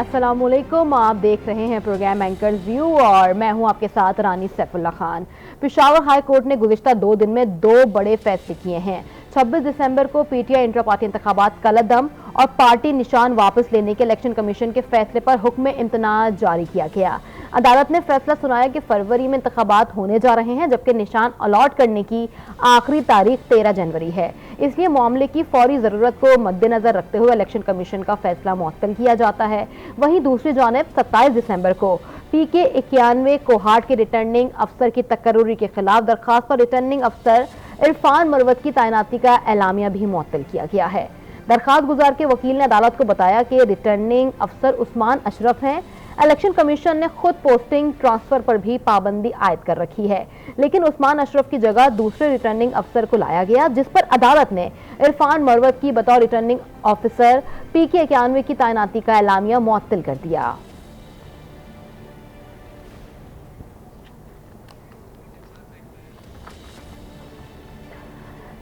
अस्सलाम वालेकुम, आप देख रहे हैं प्रोग्राम एंकर्स व्यू और मैं हूं आपके साथ रानी सैफुल्ला खान। पेशावर हाई कोर्ट ने गुज़िश्ता 2 दिन में 2 बड़े फैसले किए हैं। 26 दिसंबर को पीटीआई इंट्रा पार्टी इंतखाबात कलअदम और पार्टी निशान वापस लेने के इलेक्शन कमीशन के फैसले पर हुक्म इम्तना जारी किया गया। अदालत ने फैसला सुनाया कि फरवरी में इंतखाबात होने जा रहे हैं, जबकि निशान अलॉट करने की आखिरी तारीख 13 जनवरी है। इसलिए मामले की फौरी ज़रूरत को मद्देनजर रखते हुए इलेक्शन कमीशन का फैसला मुअत्तल किया जाता है। वहीं दूसरी जानिब 27 दिसंबर को PK 91 कोहाट के रिटर्निंग अफसर की तकर्रुरी के खिलाफ दरखास्त पर रिटर्निंग अफसर इरफान मरवत की तैनाती का एलामिया भी मुअत्तल किया गया है। दरखास्त गुजार के वकील ने अदालत को बताया कि रिटर्निंग अफसर उस्मान अशरफ हैं। इलेक्शन कमीशन ने खुद पोस्टिंग ट्रांसफर पर भी पाबंदी आयद कर रखी है, लेकिन उस्मान अशरफ की जगह दूसरे रिटर्निंग अफसर को लाया गया, जिस पर अदालत ने इरफान मरवत की बतौर रिटर्निंग ऑफिसर PK 91 की तैनाती का एलामिया मुअत्तल कर दिया।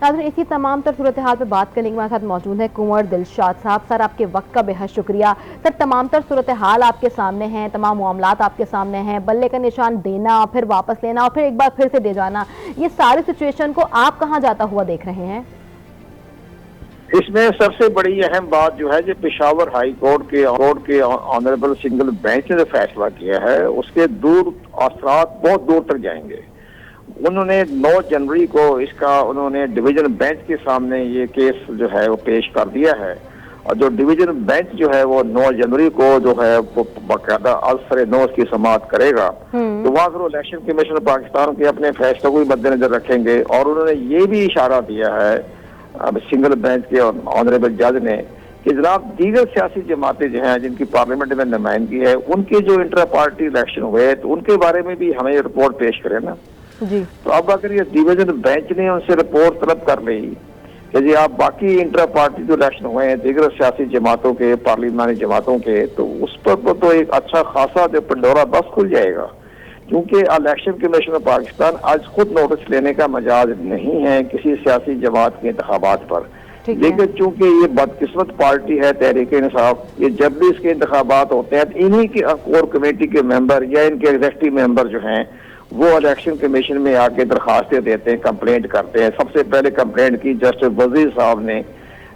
नाज़रीन, इसी तमाम तर सूरत हाल पर बात करने के हमारे साथ मौजूद है कुंवर दिलशाद साहब। सर, आपके वक्त का बेहद शुक्रिया। सर, तमाम तर सूरत हाल आपके सामने हैं, तमाम मामलात आपके सामने हैं, बल्ले का निशान देना, फिर वापस लेना और फिर एक बार फिर से दे जाना, ये सारी सिचुएशन को आप कहाँ जाता हुआ देख रहे हैं? इसमें सबसे बड़ी अहम बात जो है, जो पेशावर हाई कोर्ट के ऑनरेबल सिंगल बेंच ने जो फैसला किया है, उसके दूर असरात बहुत दूर तक जाएंगे। उन्होंने 9 जनवरी को इसका उन्होंने डिवीजन बेंच के सामने ये केस जो है वो पेश कर दिया है, और जो डिवीजन बेंच जो है वो 9 जनवरी को जो है वो बाकायदा अल्सर 9 की समाअत करेगा। तो वहाँ फिर इलेक्शन कमीशन पाकिस्तान के अपने फैसलों को भी मद्देनजर रखेंगे। और उन्होंने ये भी इशारा दिया है सिंगल बेंच के ऑनरेबल जज ने कि जनाब दीगर सियासी जमातें जो हैं जिनकी पार्लियामेंट में नुमाइंदगी है, उनके जो इंटर पार्टी इलेक्शन हुए तो उनके बारे में भी हमें रिपोर्ट पेश करें ना जी। तो अब अगर ये डिवीजन बेंच ने उनसे रिपोर्ट तलब कर ली कि जी आप बाकी इंटर पार्टी जो इलेक्शन हुए हैं दीगर सियासी जमातों के, पार्लियामानी जमातों के, तो उस पर तो एक अच्छा खासा जो पंडोरा बस खुल जाएगा, क्योंकि इलेक्शन कमीशन ऑफ पाकिस्तान आज खुद नोटिस लेने का मजाज नहीं है किसी सियासी जमात के इंतखाबात पर। लेकिन चूंकि ये बदकिस्मत पार्टी है तहरीक इंसाफ, ये जब भी इसके इंतखाबात होते हैं तो इन्हीं की कोर कमेटी के मेंबर या इनके एग्जीक्यूटिव मेंबर जो हैं वो इलेक्शन कमीशन में आके दरखास्तें देते हैं, कंप्लेंट करते हैं। सबसे पहले कंप्लेंट की जस्टिस वजीर साहब ने,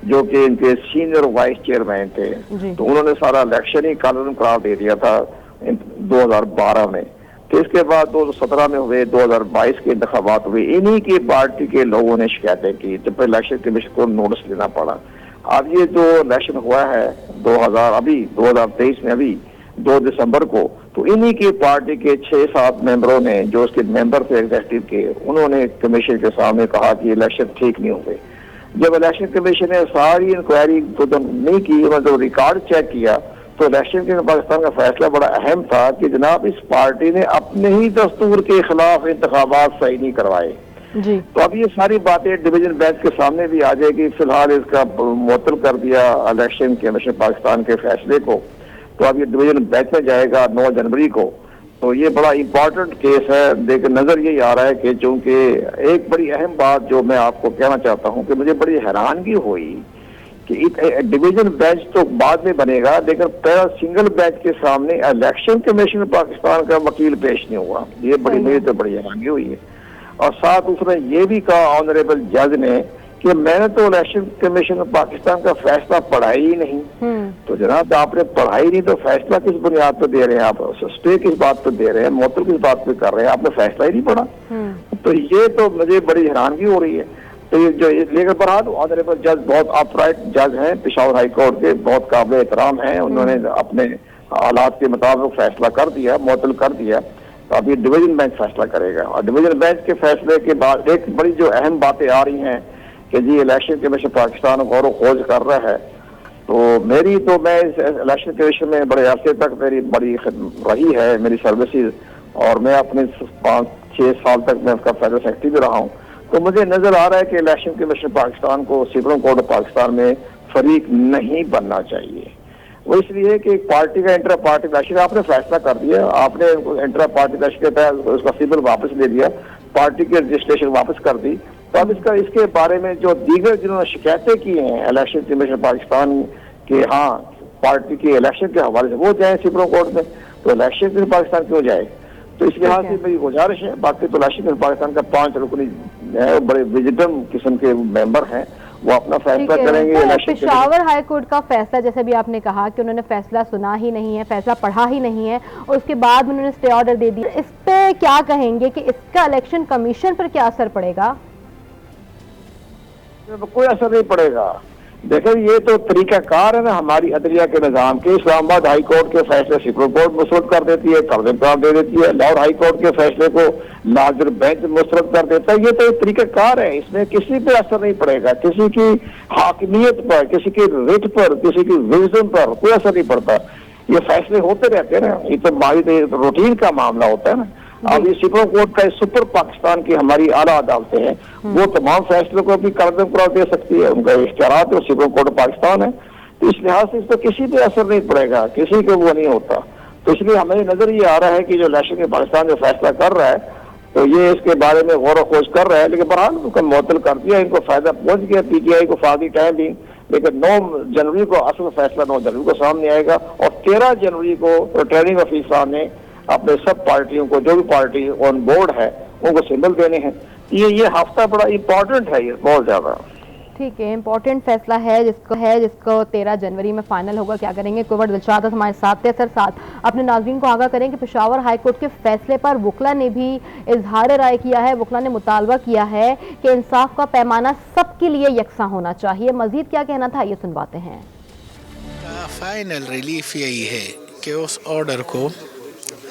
जो कि इनके सीनियर वाइस चेयरमैन थे, तो उन्होंने सारा इलेक्शन ही कानून करार दे दिया था 2012 में। तो इसके बाद 2017 में हुए, 2022 के इंतखाबात हुए, इन्हीं की पार्टी के लोगों ने शिकायतें की, तो फिर इलेक्शन कमीशन को नोटिस लेना पड़ा। अब ये जो इलेक्शन हुआ है 2023 में अभी 2 दिसंबर को, तो इन्हीं की पार्टी के 6-7 मेंबरों ने, जो उसके मेंबर थे एग्जीक्यूटिव के, उन्होंने कमीशन के सामने कहा कि इलेक्शन ठीक नहीं हुए। जब इलेक्शन कमीशन ने सारी इंक्वायरी तो नहीं की, मतलब रिकॉर्ड चेक किया, तो इलेक्शन के पाकिस्तान का फैसला बड़ा अहम था कि जनाब इस पार्टी ने अपने ही दस्तूर के खिलाफ इंतखाबात सही नहीं करवाए जी। तो अब ये सारी बातें डिवीजन बेंच के सामने भी आ जाएगी। फिलहाल इसका मुअत्तल कर दिया इलेक्शन कमीशन पाकिस्तान के फैसले को, तो अब ये डिवीजन बेंच में जाएगा 9 जनवरी को। तो ये बड़ा इम्पोर्टेंट केस है। लेकिन नजर यही आ रहा है कि चूंकि एक बड़ी अहम बात जो मैं आपको कहना चाहता हूँ कि मुझे बड़ी हैरानगी हुई कि डिवीजन बेंच तो बाद में बनेगा, लेकिन पहला सिंगल बेंच के सामने इलेक्शन कमीशन पाकिस्तान का वकील पेश नहीं हुआ। ये बड़ी मुझे तो बड़ी हैरानगी हुई है। और साथ उसने ये भी कहा ऑनरेबल जज ने कि मैंने तो इलेक्शन कमीशन पाकिस्तान का फैसला पढ़ा ही नहीं। तो जनाब आपने पढ़ा ही नहीं तो फैसला किस बुनियाद पर दे रहे हैं आप? स्टे किस बात पर दे रहे हैं, मुअत्तल किस बात पर कर रहे हैं? आपने फैसला ही नहीं पढ़ा। तो ये तो मुझे बड़ी हैरानगी हो रही है। तो ये जो लेकर बहरहाल ऑनरेबल जज बहुत अपराइट जज हैं, पेशावर हाई कोर्ट के बहुत काबिल एहतराम हैं। उन्होंने अपने हालात के मुताबिक फैसला कर दिया, मुअत्तल कर दिया। तो अभी डिवीजन बेंच फैसला करेगा, और डिवीजन बेंच के फैसले के बाद एक बड़ी जो अहम बातें आ रही हैं कि जी इलेक्शन कमीशन पाकिस्तान गौर खोज कर रहा है। तो मैं इस इलेक्शन कमीशन में बड़े अरसे तक मेरी बड़ी रही है मेरी सर्विसेज, और मैं अपने 5-6 साल तक मैं उसका फेडरल सेक्रेटरी भी रहा हूँ। तो मुझे नजर आ रहा है कि इलेक्शन कमीशन पाकिस्तान को सुप्रीम कोर्ट ऑफ पाकिस्तान में फरीक नहीं बनना चाहिए। वो इसलिए कि पार्टी का इंटर पार्टी इलेक्शन आपने फैसला कर दिया, आपने इंटर पार्टी इलेक्शन के तहत उसका सिविल वापस ले लिया, पार्टी की रजिस्ट्रेशन वापस कर दी। तो अब इसके बारे में जो दीगर जिन्होंने शिकायतें की हैं इलेक्शन कमीशन पाकिस्तान के, हाँ पार्टी के इलेक्शन के हवाले से वो जाए सुप्रीम कोर्ट में, तो इलेक्शन के पाकिस्तान क्यों जाए? तो इस लिहाज से मेरी गुजारिश है। बाकी तो इलेक्शन में पाकिस्तान का 5 रुकनी है, बड़े विजिटम किस्म के मेंबर हैं, वो अपना फैसला करेंगे। पेशावर हाई कोर्ट का फैसला, जैसे भी आपने कहा कि उन्होंने फैसला सुना ही नहीं है, फैसला पढ़ा ही नहीं है, और उसके बाद उन्होंने स्टे ऑर्डर दे दिया, इस पे क्या कहेंगे कि इसका इलेक्शन कमीशन पर क्या असर पड़ेगा? कोई असर नहीं पड़ेगा। देखो, ये तो तरीकाकार है ना हमारी अदलिया के निज़ाम के। इस्लामाबाद हाई कोर्ट के फैसले सुप्रीम कोर्ट मुस्तरद कर देती है, कर्ज करार दे देती है। लाहौर हाई कोर्ट के फैसले को नाज़िर बेंच मुस्तरद कर देता है। ये तो एक तरीकाकार है, इसमें किसी पे असर नहीं पड़ेगा, किसी की हाकिमियत पर, किसी की रिट पर, किसी की विजन पर कोई असर नहीं पड़ता। ये फैसले होते रहते हैं ना, ये तो हमारी रूटीन का मामला होता है ना। अब ये सुप्रीम कोर्ट का सुपर पाकिस्तान की हमारी आला अदालतें हैं, वो तमाम फैसलों को भी कर्दम करार दे सकती है, उनका इख्तियार है, सुप्रीम कोर्ट पाकिस्तान है। तो इस लिहाज से इस पर किसी पे असर नहीं पड़ेगा, किसी को वो नहीं होता। तो इसलिए हमें नजर ये आ रहा है कि जो इलेक्शन के पाकिस्तान जो फैसला कर रहा है, तो ये इसके बारे में गौर खोज कर रहा है, लेकिन बहरहाल उनको मुअत्तल कर दिया, इनको फायदा पहुंच गया पीटीआई को फादी टाइम भी। लेकिन 9 जनवरी को असल फैसला 9 जनवरी को सामने आएगा, और 13 जनवरी को रिटर्निंग ऑफिसर ने अपने सब पार्टियों को, जो भी पार्टी ऑन बोर्ड है, उनको सिंबल देने हैं। ये हफ्ता बड़ा इम्पोर्टेंट है, ये बहुत ज्यादा। ठीक है, इम्पोर्टेंट फैसला है जिसको 13 जनवरी में फाइनल होगा। क्या करेंगे? कुंवर दिलशाद हमारे साथ थे। सर, साथ अपने नाज़रीन को आगाह करें कि पेशावर हाई कोर्ट के फैसले पर वकला ने भी इजहार राय किया है। वकला ने मुतालबा किया है कि इंसाफ का पैमाना सबके लिए यकसा होना चाहिए। मजीद क्या कहना था, ये सुनवाते हैं। फाइनल रिलीफ यही है कि उस ऑर्डर को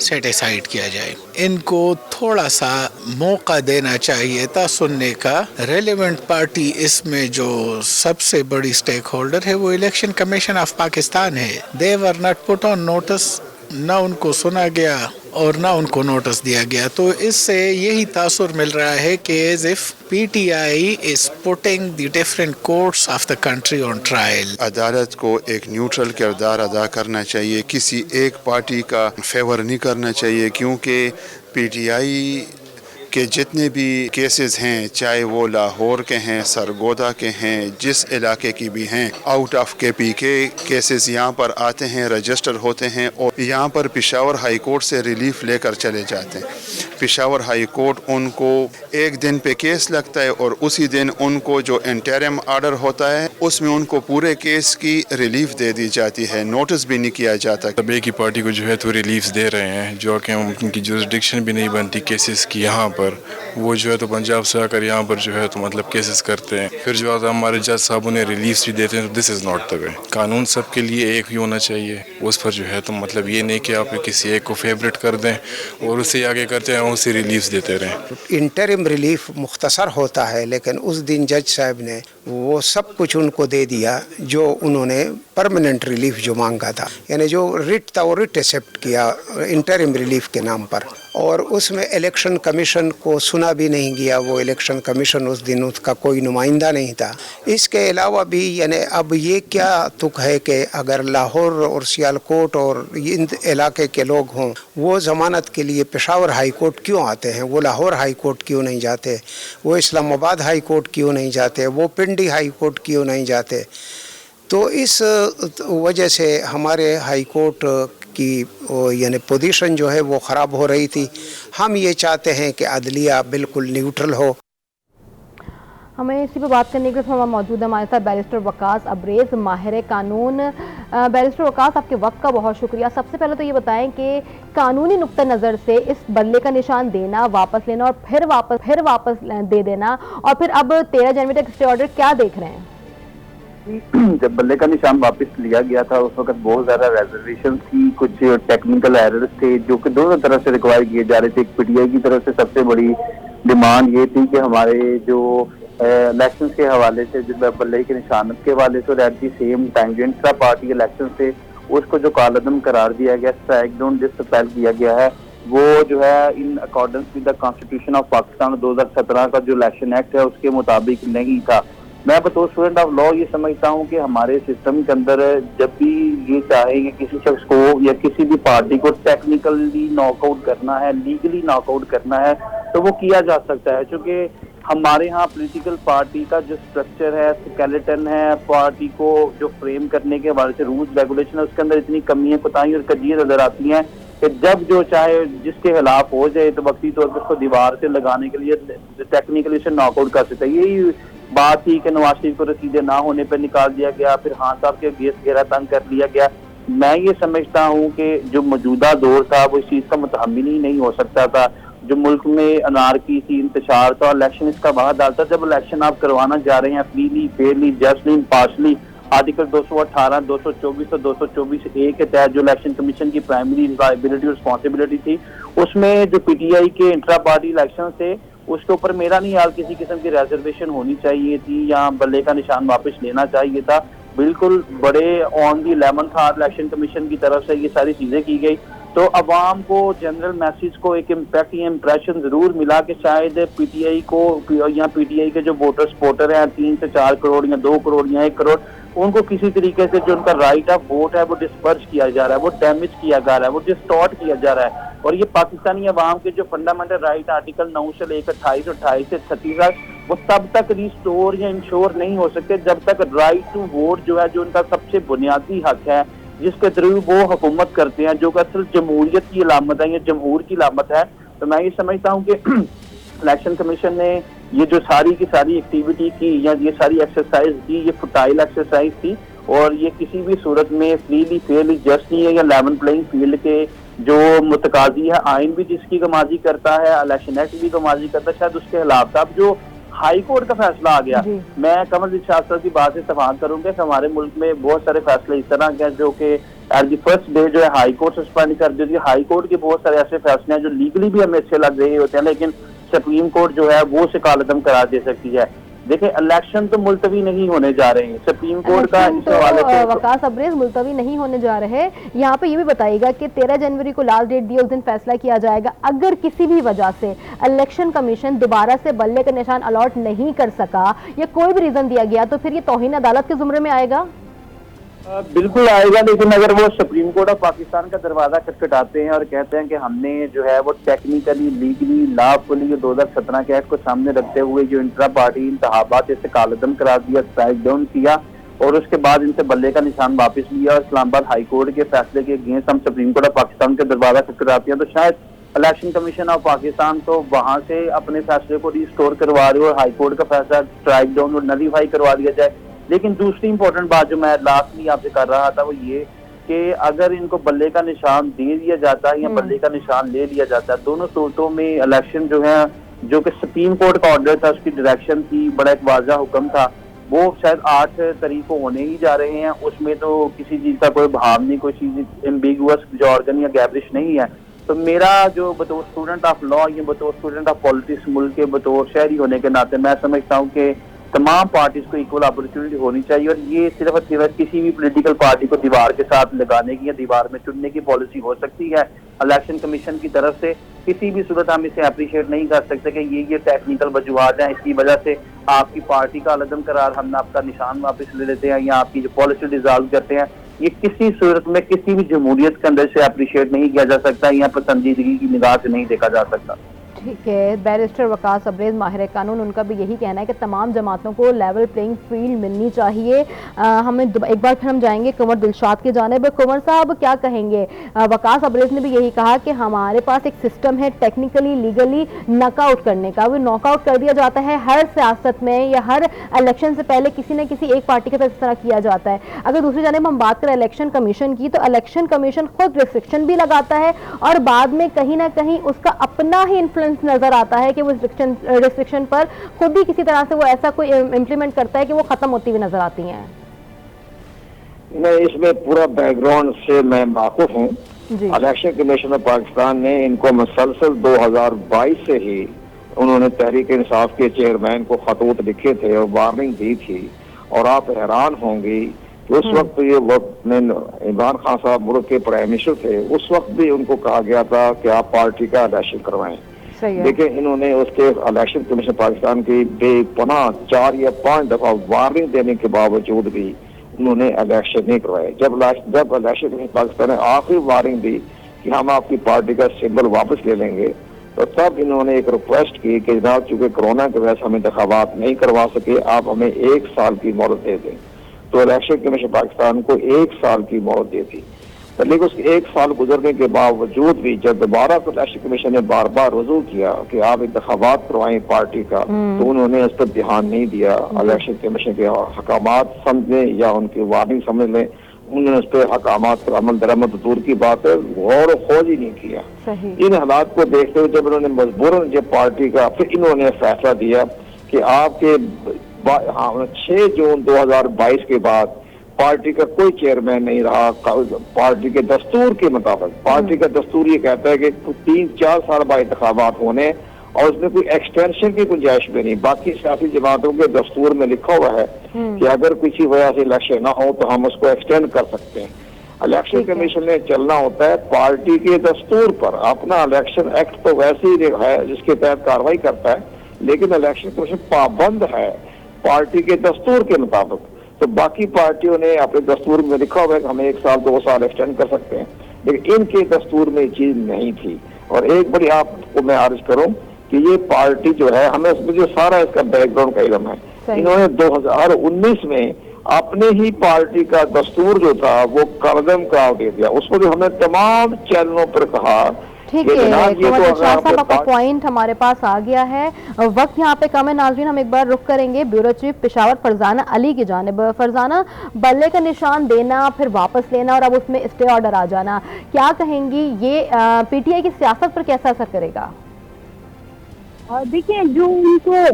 सेट असाइड किया जाए। इनको थोड़ा सा मौका देना चाहिए था सुनने का। रेलेवेंट पार्टी इसमें जो सबसे बड़ी स्टेक होल्डर है वो इलेक्शन कमीशन ऑफ पाकिस्तान है। They were not put on notice, ना उनको सुना गया और ना उनको नोटिस दिया गया। तो इससे यही तासुर मिल रहा है कि as if PTI is putting the different courts of the country on trial. अदालत को एक न्यूट्रल किरदार अदा करना चाहिए, किसी एक पार्टी का फेवर नहीं करना चाहिए, क्योंकि पीटीआई के जितने भी केसेस हैं, चाहे वो लाहौर के हैं, सरगोदा के हैं, जिस इलाके की भी हैं, आउट ऑफ KPK केसेस यहाँ पर आते हैं, रजिस्टर होते हैं और यहाँ पर पेशावर हाई कोर्ट से रिलीफ लेकर चले जाते हैं। पेशावर हाई कोर्ट उनको एक दिन पे केस लगता है और उसी दिन उनको जो इंटरिम आर्डर होता है उसमें उनको पूरे केस की रिलीफ दे दी जाती है, नोटिस भी नहीं किया जाता। तब एक ही पार्टी को जो है तो रिलीफ दे रहे हैं, जो कि उनकी जुरिसडिक्शन भी नहीं बनती केसेस की यहाँ पर। वो जो है तो पंजाब से आकर यहाँ पर जो है तो मतलब केसेस करते हैं, फिर जो है हमारे जज साहब उन्हें रिलीफ भी देते हैं। तो this is not the way. कानून सबके लिए एक ही होना चाहिए, उस पर जो है तो मतलब ये नहीं कि आप किसी एक को फेवरेट कर दें और उसे आगे करते हैं, उसे रिलीफ देते रहें। इंटरिम रिलीफ मुख्तसर होता है, लेकिन उस दिन जज साहब ने वो सब कुछ उनको दे दिया जो उन्होंने परमानेंट रिलीफ जो मांगा था, यानी जो रिट था वो रिट एक्सेप्ट किया इंटरिम रिलीफ के नाम पर, और उसमें इलेक्शन कमीशन को सुना भी नहीं गया। वो इलेक्शन कमीशन उस दिन उसका कोई नुमाइंदा नहीं था। इसके अलावा भी यानी अब ये क्या तुक है कि अगर लाहौर और सियालकोट और इन इलाके के लोग हों, वो ज़मानत के लिए पेशावर हाई कोर्ट क्यों आते हैं? वो लाहौर हाई कोर्ट क्यों नहीं जाते? वो इस्लामाबाद हाई कोर्ट क्यों नहीं जाते? वो पिंडी हाई कोर्ट क्यों नहीं जाते? तो इस वजह से हमारे हाई कोर्ट की यानी पोजीशन जो है वो ख़राब हो रही थी। हम ये चाहते हैं कि अदलिया बिल्कुल न्यूट्रल हो। हमें इसी पर बात करने के लिए हमारा मौजूद है हमारे साथ बैरिस्टर वकास अब्रेज, माहिर कानून। बैरिस्टर वकास, आपके वक्त का बहुत शुक्रिया। सबसे पहले तो ये बताएं कि कानूनी नुक्ता नज़र से इस बल्ले का निशान देना, वापस लेना और फिर वापस दे देना, और फिर अब 13 जनवरी तक स्टे ऑर्डर, क्या देख रहे हैं? जब बल्ले का निशान वापस लिया गया था उस वक्त बहुत ज्यादा रेजर्वेशन थी, कुछ टेक्निकल एरर्स थे जो कि दोनों तरफ से रिक्वायर किए जा रहे थे। पीटीआई की तरफ से सबसे बड़ी डिमांड ये थी कि हमारे जो इलेक्शन के हवाले से, जो बल्ले के निशान के हवाले से, और एट दी सेम टाइम जो इंट्रा पार्टी इलेक्शन से उसको जो कालअदम करार दिया गया, स्ट्राइक डाउन डिसअपेल किया गया है, वो जो है in accordance with the constitution of Pakistan 2017 का जो इलेक्शन एक्ट है उसके मुताबिक नहीं था। मैं बतौर स्टूडेंट ऑफ लॉ ये समझता हूँ कि हमारे सिस्टम के अंदर जब भी ये चाहेंगे किसी शख्स को या किसी भी पार्टी को टेक्निकली नॉकआउट करना है, लीगली नॉकआउट करना है, तो वो किया जा सकता है। चूँकि ہمارے ہاں پولیٹیکل پارٹی کا جو اسٹرکچر ہے، اسکیلیٹن ہے، پارٹی کو جو فریم کرنے کے حوالے سے رولز ریگولیشن ہے، اس کے اندر اتنی کمیاں کوتاہیاں اور کجیاں نظر آتی ہیں کہ جب جو چاہے جس کے خلاف ہو جائے تو وقتی طور پر اس کو دیوار سے لگانے کے لیے ٹیکنیکلی اسے ناک آؤٹ کر سکتا ہے. یہی بات تھی کہ نواز شریف کو رسیدے نہ ہونے پہ نکال دیا گیا، پھر خان صاحب کے گیس گھیرا تنگ کر لیا گیا. میں یہ سمجھتا ہوں کہ جو موجودہ دور تھا وہ اس چیز کا متحمل ہی نہیں ہو سکتا تھا. جو ملک میں انارکی سی، انتشار تھا، الیکشن اس کا باہر ڈالتا. جب الیکشن آپ کروانا جا رہے ہیں فریلی، فیئرلی، جسٹلی، امپارشلی، آرٹیکل 218، 224 اور 224A کے تحت جو الیکشن کمیشن کی پرائمری لائبلٹی اور رسپانسبلٹی تھی، اس میں جو پی ٹی آئی کے انٹرا پارٹی الیکشن تھے اس کے اوپر میرا نہیں حال کسی قسم کی ریزرویشن ہونی چاہیے تھی یا بلے کا نشان واپس لینا چاہیے تھا. بالکل بڑے آن دی 11th آور الیکشن کمیشن کی طرف سے یہ ساری چیزیں کی گئی تو عوام کو جنرل میسج کو ایک امپیکٹ یا امپریشن ضرور ملا کہ شاید پی ٹی آئی کو یا پی ٹی آئی کے جو ووٹر سپورٹر ہیں 3 سے 4 کروڑ یا 2 کروڑ یا 1 کروڑ، ان کو کسی طریقے سے جو ان کا رائٹ آف ووٹ ہے وہ ڈسپرچ کیا جا رہا ہے، وہ ڈیمیج کیا جا رہا ہے، وہ ڈسٹارٹ کیا جا رہا ہے. اور یہ پاکستانی عوام کے جو فنڈامنٹل رائٹ آرٹیکل 9 سے لے کر 28 اور 28 سے 36 وہ تب تک ریسٹور یا انشور نہیں ہو سکتے جب تک رائٹ ٹو ووٹ جو ہے، جو ان کا سب سے بنیادی حق ہے جس کے تھرو وہ حکومت کرتے ہیں، جو کہ اصل جمہوریت کی علامت ہے یا جمہور کی علامت ہے. تو میں یہ سمجھتا ہوں کہ الیکشن کمیشن نے یہ جو ساری کی ساری ایکٹیویٹی کی یا یہ ساری ایکسرسائز کی، یہ فٹائل ایکسرسائز تھی اور یہ کسی بھی صورت میں فریلی، فیئرلی، جسٹ نہیں ہے یا لیون پلینگ فیلڈ کے جو متقاضی ہے. آئین بھی جس کی کمازی کرتا ہے، الیکشن ایکٹ بھی کمازی کرتا ہے، شاید اس کے خلاف تھا. اب جو ہائی کورٹ کا فیصلہ آ گیا، میں قمر شاہ صاحب کی بات سے اتفاق کروں گا کہ ہمارے ملک میں بہت سارے فیصلے اس طرح کے جو کہ ایٹ دی فرسٹ ڈے جو ہے ہائی کورٹ سسپینڈ کر دیتی ہے. ہائی کورٹ کے بہت سارے ایسے فیصلے ہیں جو لیگلی بھی ہمیں اچھے لگ رہے ہوتے ہیں لیکن سپریم کورٹ جو ہے وہ اسے کالعدم قرار دے سکتی ہے. دیکھیں الیکشن تو ملتوی نہیں ہونے جا رہے ہیں، سپریم کورٹ کا اس حوالے سے وقاص ابریز ملتوی نہیں ہونے جا رہے. یہاں پہ یہ بھی بتائیے گا کہ 13 جنوری کو لاسٹ ڈیٹ دی، اس دن فیصلہ کیا جائے گا. اگر کسی بھی وجہ سے الیکشن کمیشن دوبارہ سے بلے کا نشان الاٹ نہیں کر سکا یا کوئی بھی ریزن دیا گیا تو پھر یہ توہین عدالت کے زمرے میں آئے گا؟ بالکل آئے گا، لیکن اگر وہ سپریم کورٹ آف پاکستان کا دروازہ کھٹکھٹاتے ہیں اور کہتے ہیں کہ ہم نے جو ہے وہ ٹیکنیکلی، لیگلی، لا فلی 2017 کے ایکٹ کو سامنے رکھتے ہوئے جو انٹرا پارٹی انتخابات اسے کالعدم قرار دیا، اسٹرائک ڈاؤن کیا اور اس کے بعد ان سے بلے کا نشان واپس لیا اور اسلام آباد ہائی کورٹ کے فیصلے کے اگینسٹ ہم سپریم کورٹ آف پاکستان کے دروازہ کھٹکھٹاتے ہیں، تو شاید الیکشن کمیشن آف پاکستان تو وہاں سے اپنے فیصلے کو ریسٹور کروا رہے اور ہائی کورٹ کا فیصلہ اسٹرائک ڈاؤن اور نلیفائی کروا دیا جائے. لیکن دوسری امپورٹنٹ بات جو میں لاسٹلی آپ سے کر رہا تھا وہ یہ کہ اگر ان کو بلے کا نشان دے دیا جاتا ہے یا بلے کا نشان لے لیا جاتا ہے، دونوں صورتوں میں الیکشن جو ہے، جو کہ سپریم کورٹ کا آرڈر تھا، اس کی ڈائریکشن تھی، بڑا ایک واضح حکم تھا، وہ شاید 8 تاریخ کو ہونے ہی جا رہے ہیں. اس میں تو کسی چیز کا کوئی بہام نہیں، کوئی چیز ایمبیگوس جارگن یا گیبرش نہیں ہے. تو میرا جو بطور اسٹوڈنٹ آف لا یا بطور اسٹوڈنٹ آف پالیٹکس ملک کے بطور شہری ہونے کے ناطے میں سمجھتا ہوں کہ تمام پارٹیز کو ایکول اپرچونٹی ہونی چاہیے اور یہ صرف اور صرف کسی بھی پولیٹیکل پارٹی کو دیوار کے ساتھ لگانے کی یا دیوار میں چننے کی پالیسی ہو سکتی ہے الیکشن کمیشن کی طرف سے. کسی بھی صورت ہم اسے اپریشیٹ نہیں کر سکتے کہ یہ ٹیکنیکل وجوہات ہیں، اس کی وجہ سے آپ کی پارٹی کا عدم قرار، ہم آپ کا نشان واپس لے لیتے ہیں یا آپ کی جو پالیسی ڈیزالو کرتے ہیں. یہ کسی صورت میں کسی بھی جمہوریت کے اندر سے اپریشیٹ نہیں کیا جا سکتا یا پسندیدگی کی نگاہ سے نہیں دیکھا جا سکتا. ٹھیک ہے. بیرسٹر وقاص ابریز ماہر قانون، ان کا بھی یہی کہنا ہے کہ تمام جماعتوں کو لیول پلینگ فیلڈ ملنی چاہیے. ہمیں ایک بار پھر ہم جائیں گے کنور دلشاد کی جانب. کنور صاحب کیا کہیں گے؟ وقاص ابریز نے بھی یہی کہا کہ ہمارے پاس ایک سسٹم ہے ٹیکنیکلی، لیگلی ناک آؤٹ کرنے کا، وہ ناک آؤٹ کر دیا جاتا ہے ہر سیاست میں یا ہر الیکشن سے پہلے کسی نہ کسی ایک پارٹی کے ساتھ اس طرح کیا جاتا ہے. اگر دوسری جانب ہم بات کریں الیکشن کمیشن کی تو الیکشن کمیشن خود ریسٹرکشن بھی لگاتا ہے اور بعد میں کہیں نہ کہیں اس کا اپنا ہی انفلوئنس نظر آتا ہے کہ وہ ریسٹرکشن پر خود ہی کسی طرح سے وہ ایسا کوئی امپلیمنٹ کرتا ہے کہ وہ ختم ہوتی ہوئی نظر آتی ہیں. میں اس میں پورا بیک گراؤنڈ سے میں واقف ہوں. الیکشن کمیشن آف پاکستان نے ان کو مسلسل 2022 سے ہی انہوں نے تحریک انصاف کے چیئرمین کو خطوط لکھے تھے اور وارننگ دی تھی اور آپ حیران ہوں گی کہ اس وقت یہ وقت میں عمران خان صاحب ملک کے پرائم منسٹر تھے، اس وقت بھی ان کو کہا گیا تھا کہ آپ پارٹی کا الیکشن کروائیں. لیکن انہوں نے اس کے الیکشن کمیشن پاکستان کی بے پناہ 4 یا 5 دفعہ وارننگ دینے کے باوجود بھی انہوں نے الیکشن نہیں کروائے. جب الیکشن کمیشن پاکستان نے آخری وارننگ دی کہ ہم آپ کی پارٹی کا سمبل واپس لے لیں گے तो तब इन्होंने एक रिक्वेस्ट की कि जनाब चूंकि कोरोना की वजह से हम इंतखाबात नहीं करवा सके, आप हमें 1 साल की मोहलत दे दें। तो इलेक्शन कमीशन पाकिस्तान को 1 साल की मोहलत दी थी। तो लेकिन उसके 1 साल गुजरने के बावजूद भी जब दोबारा इलेक्शन कमीशन ने बार बार रजू किया कि आप इंतखाबात करवाएं पार्टी का, तो उन्होंने इस पर ध्यान नहीं दिया। इलेक्शन कमीशन के हकामात समझ या उनकी वार्निंग समझ लें, उन्होंने उस पर हकामात पर अमल दरामद दूर की बात है, गौर खोज ही नहीं किया। इन हालात को देखते हुए जब इन्होंने मजबूरन जब पार्टी का फिर इन्होंने फैसला दिया कि आपके 6 जून 2022 के बाद पार्टी का कोई चेयरमैन नहीं रहा। पार्टी के दस्तूर के मुताबिक, पार्टी का दस्तूर ये कहता है कि 3-4 साल बाद इंतखाबात होने और उसमें कोई एक्सटेंशन की गुंजाइश भी नहीं। बाकी सियासी जमातों के दस्तूर में लिखा हुआ है कि अगर किसी वजह से इलेक्शन ना हो तो हम उसको एक्सटेंड कर सकते हैं। इलेक्शन कमीशन ने चलना होता है पार्टी के दस्तूर पर। अपना इलेक्शन एक्ट तो वैसे ही है जिसके तहत कार्रवाई करता है, लेकिन इलेक्शन कमीशन पाबंद है पार्टी के दस्तूर के मुताबिक। तो बाकी पार्टियों ने अपने दस्तूर में लिखा हुआ है कि हम 1 साल 2 साल एक्सटेंड कर सकते हैं, लेकिन इनके दस्तूर में ये चीज नहीं थी। और एक बड़ी आपको मैं अर्ज करूं कि ये पार्टी जो है, हमें मुझे सारा इसका बैकग्राउंड का इल्म है। इन्होंने 2019 में अपने ही पार्टी का दस्तूर जो था वो कलदम करार दे दिया। उसको जो हमने तमाम चैनलों पर कहा। ठीक है, शाह साहब आपका पॉइंट हमारे पास आ गया है। वक्त यहाँ पे कम है नाज़रीन, हम एक बार रुख करेंगे ब्यूरो चीफ पेशावर फरजाना अली की जानिब। फरजाना, बल्ले का निशान देना फिर वापस लेना और अब उसमें स्टे ऑर्डर आ जाना, क्या कहेंगी ये पीटीआई की सियासत पर कैसा असर करेगा? देखिए, जो उनको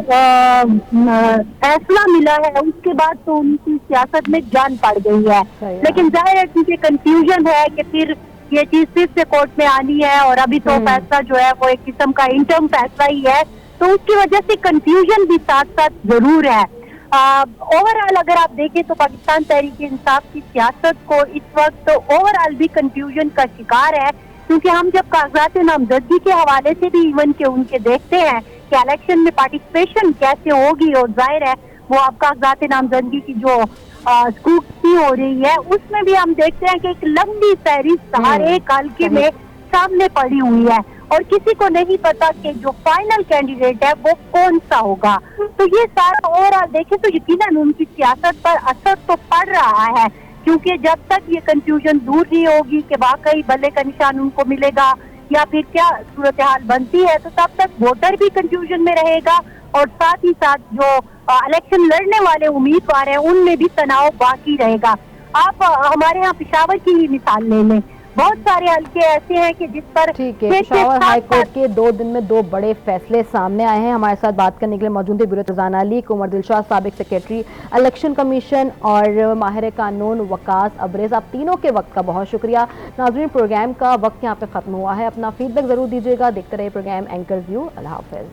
फैसला मिला है उसके बाद तो उनकी सियासत में जान पड़ गई है, लेकिन जाहिर है क्योंकि कंफ्यूजन है कि फिर ये चीज फिर से कोर्ट में आनी है और अभी तो फैसला जो है वो एक किस्म का इंटर्म फैसला ही है, तो उसकी वजह से कंफ्यूजन भी साथ साथ जरूर है। ओवरऑल अगर आप देखें तो पाकिस्तान तहरीक इंसाफ की सियासत को इस वक्त ओवरऑल भी कंफ्यूजन का शिकार है, क्योंकि हम जब कागजात नामजदगी के हवाले से भी इवन के उनके देखते हैं कि इलेक्शन में पार्टिसिपेशन कैसे होगी, और जाहिर है वो आप कागजात नामजदगी की जो स्क्रूटनी हो रही है उसमें भी हम देखते हैं कि एक लंबी फहरिस्त हर एक हल्के में सामने पड़ी हुई है और किसी को नहीं पता कि जो फाइनल कैंडिडेट है वो कौन सा होगा। तो ये सारा ओवरऑल देखें तो यकीनन उनकी सियासत पर असर तो पड़ रहा है, क्योंकि जब तक ये कंफ्यूजन दूर नहीं होगी कि वाकई बल्ले का निशान उनको मिलेगा या फिर क्या सूरत हाल बनती है, तो तब तक वोटर भी कंफ्यूजन में रहेगा और साथ ही साथ जो इलेक्शन लड़ने वाले उम्मीदवार हैं उनमें भी तनाव बाकी रहेगा। आप हमारे यहाँ पेशावर की ही मिसाल ले लें, बहुत सारे हल्के ऐसे हैं कि जिस पर पेशावर हाई कोर्ट के 2 दिन में 2 बड़े फैसले सामने आए हैं। हमारे साथ बात करने के लिए मौजूद है ब्यूरो फरजाना अली, कुमर दिलशाद साबिक सेक्रेटरी इलेक्शन कमीशन और माहिर कानून वकास अब्रेज। आप तीनों के वक्त का बहुत शुक्रिया। नाज़रीन, प्रोग्राम का वक्त यहाँ पे खत्म हुआ है। अपना फीडबैक जरूर दीजिएगा। देखते रहिए प्रोग्राम एंकर्स व्यू। अल्लाह हाफिज।